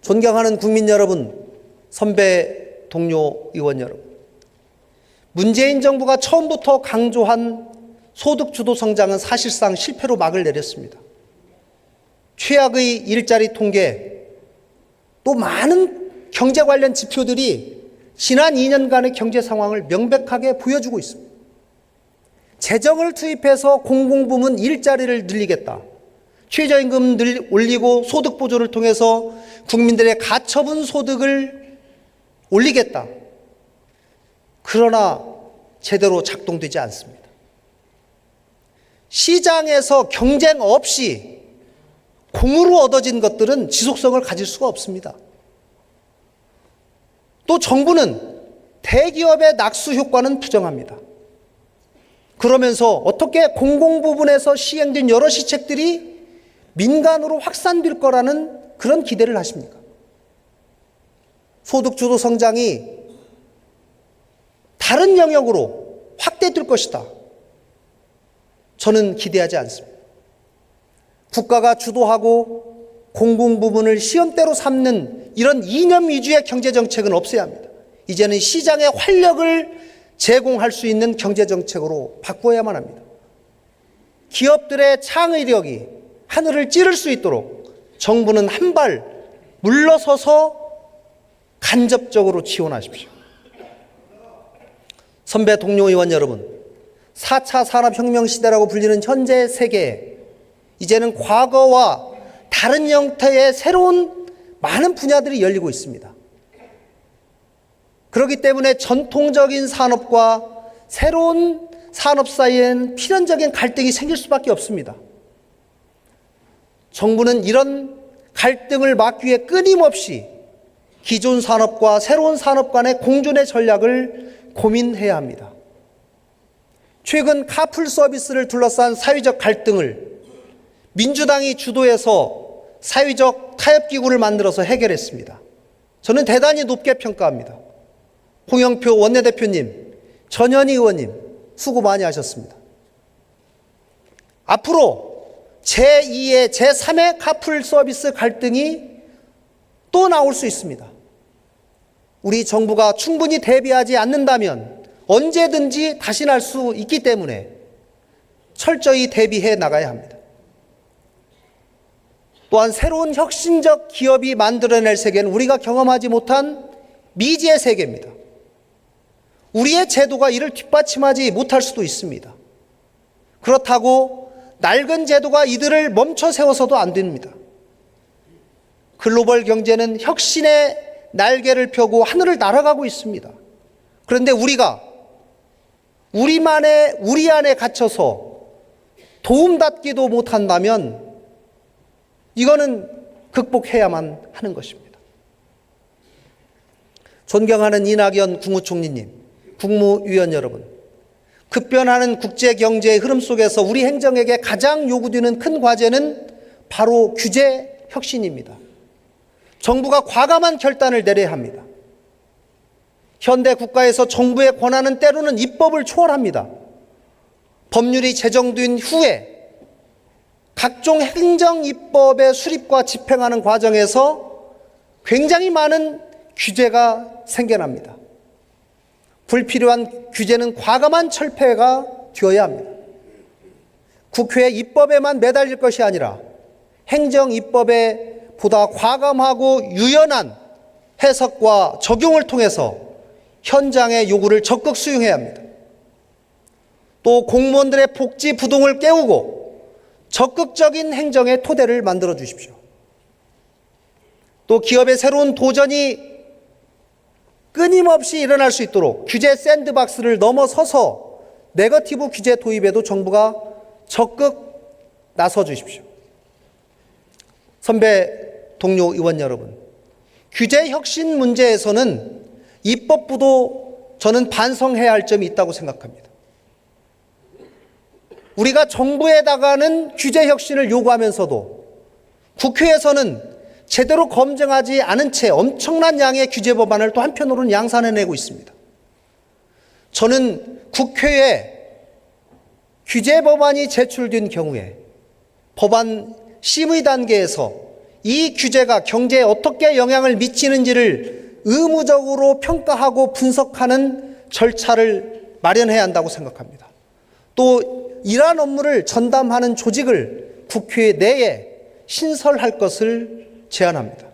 존경하는 국민 여러분, 선배 동료 의원 여러분, 문재인 정부가 처음부터 강조한 소득주도 성장은 사실상 실패로 막을 내렸습니다. 최악의 일자리 통계, 또 많은 경제 관련 지표들이 지난 2년간의 경제 상황을 명백하게 보여주고 있습니다. 재정을 투입해서 공공부문 일자리를 늘리겠다, 최저임금 올리고 소득보조를 통해서 국민들의 가처분 소득을 올리겠다. 그러나 제대로 작동되지 않습니다. 시장에서 경쟁 없이 공으로 얻어진 것들은 지속성을 가질 수가 없습니다. 또 정부는 대기업의 낙수 효과는 부정합니다. 그러면서 어떻게 공공부문에서 시행된 여러 시책들이 민간으로 확산될 거라는 그런 기대를 하십니까? 소득주도 성장이 다른 영역으로 확대될 것이다, 저는 기대하지 않습니다. 국가가 주도하고 공공부문을 시험대로 삼는 이런 이념 위주의 경제정책은 없어야 합니다. 이제는 시장의 활력을 제공할 수 있는 경제정책으로 바꿔야만 합니다. 기업들의 창의력이 하늘을 찌를 수 있도록 정부는 한 발 물러서서 간접적으로 지원하십시오. 선배 동료 의원 여러분, 4차 산업혁명 시대라고 불리는 현재 세계에 이제는 과거와 다른 형태의 새로운 많은 분야들이 열리고 있습니다. 그렇기 때문에 전통적인 산업과 새로운 산업 사이엔 필연적인 갈등이 생길 수밖에 없습니다. 정부는 이런 갈등을 막기 위해 끊임없이 기존 산업과 새로운 산업 간의 공존의 전략을 고민해야 합니다. 최근 카풀 서비스를 둘러싼 사회적 갈등을 민주당이 주도해서 사회적 타협기구를 만들어서 해결했습니다. 저는 대단히 높게 평가합니다. 홍영표 원내대표님, 전현희 의원님, 수고 많이 하셨습니다. 앞으로 제2의, 제3의 카풀 서비스 갈등이 또 나올 수 있습니다. 우리 정부가 충분히 대비하지 않는다면 언제든지 다시 날 수 있기 때문에 철저히 대비해 나가야 합니다. 또한 새로운 혁신적 기업이 만들어낼 세계는 우리가 경험하지 못한 미지의 세계입니다. 우리의 제도가 이를 뒷받침하지 못할 수도 있습니다. 그렇다고 낡은 제도가 이들을 멈춰 세워서도 안 됩니다. 글로벌 경제는 혁신의 날개를 펴고 하늘을 날아가고 있습니다. 그런데 우리가 우리 안에 갇혀서 도움닫기도 못한다면 이거는 극복해야만 하는 것입니다. 존경하는 이낙연 국무총리님, 국무위원 여러분, 급변하는 국제경제의 흐름 속에서 우리 행정에게 가장 요구되는 큰 과제는 바로 규제 혁신입니다. 정부가 과감한 결단을 내려야 합니다. 현대 국가에서 정부의 권한은 때로는 입법을 초월합니다. 법률이 제정된 후에 각종 행정 입법의 수립과 집행하는 과정에서 굉장히 많은 규제가 생겨납니다. 불필요한 규제는 과감한 철폐가 되어야 합니다. 국회의 입법에만 매달릴 것이 아니라 행정 입법에 보다 과감하고 유연한 해석과 적용을 통해서 현장의 요구를 적극 수용해야 합니다. 또 공무원들의 복지 부동을 깨우고 적극적인 행정의 토대를 만들어 주십시오. 또 기업의 새로운 도전이 끊임없이 일어날 수 있도록 규제 샌드박스를 넘어서서 네거티브 규제 도입에도 정부가 적극 나서 주십시오. 선배 동료 의원 여러분, 규제 혁신 문제에서는 입법부도 저는 반성해야 할 점이 있다고 생각합니다. 우리가 정부에다가는 규제 혁신을 요구하면서도 국회에서는 제대로 검증하지 않은 채 엄청난 양의 규제 법안을 또 한편으로는 양산해내고 있습니다. 저는 국회에 규제 법안이 제출된 경우에 법안 심의 단계에서 이 규제가 경제에 어떻게 영향을 미치는지를 의무적으로 평가하고 분석하는 절차를 마련해야 한다고 생각합니다. 또 이러한 업무를 전담하는 조직을 국회 내에 신설할 것을 제안합니다.